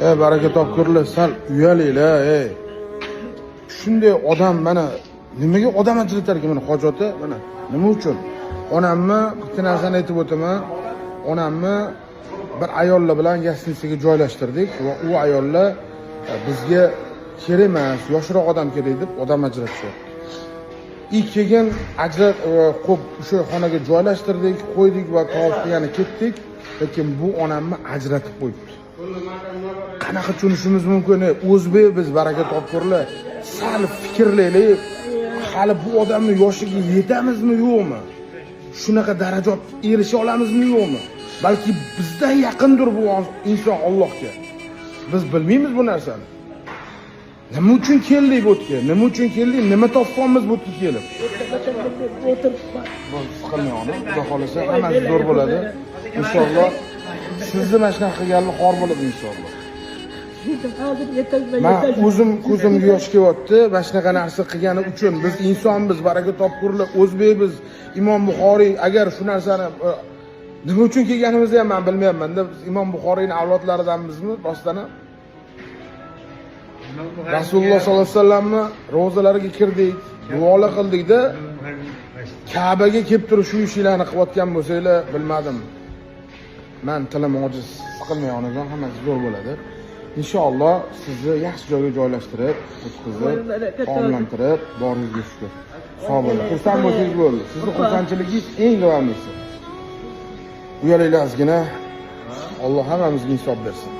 Baraka topkurlar, sal uyalinglar, Shunday odam mana nimaga odam ajratar ekan mana hojati mana nima uchun? Onamni bitta narsani aytib o'taman. Onamni bir ayollar bilan gastinisaga joylashtirdik va u ayollar bizga kerak emas, yoshroq odam kerak deb odam ajratishyapti. Keyin qo'yib o'sha xonaga joylashtirdik, qo'ydik va tavaf yana ketdik, lekin bu onamni ajratib qo'yibdi. Qanaqa tushunishimiz mumkin? O'zbek biz baraka topkurlar, sal fikrlaylik. Hali bu odamning yoshiga yetamizmi, yo'qmi? Shunaqa darajat erisha olamizmi, yo'qmi? Balki bizdan yaqindir bu inson Allohga. Biz bilmaymiz bu narsani. Nima uchun keldik bu yerga? Nima uchun keldik? Nima topganmiz bu yerga kelib? O'tiribman. Siqilmay ona, xudo xolasa hammasi zo'r bo'ladi. Inshaalloh sizni mana shunaqa qilganlar xor bo'ladi inshaalloh. Men o'zim ko'zimga yosh kelyapti. Mana shunaqa narsa qilgani uchun biz insonmiz, baraka topkurlar, o'zbekmiz. Imom Buxoriy agar shu narsani nima uchun kelganimizni ham men bilmayapman-da. Biz Imom Buxoriyning avlodlaridanmizmi rostdan ham? Rasululloh sollallohu alayhi vasallamni ro'zalariga kirdik, duolar qildik-da. Ka'baga kelib turib shu ishlarni qilayotgan bo'lsanglar, bilmadim. Men tilim ojiz, siqilmay onajon, hammasi zo'r bo'ladi. Inshaalloh sizni yaxshi joyga joylashtirib, o'tkazib, omlantirib, boringizga shukr. Sog' bo'ling. Xursand bo'lsangiz bo'ldi. Sizni xursandchiligingiz eng davomlisi. Uyalinglar ozgina. Alloh hammamizga insof bersin.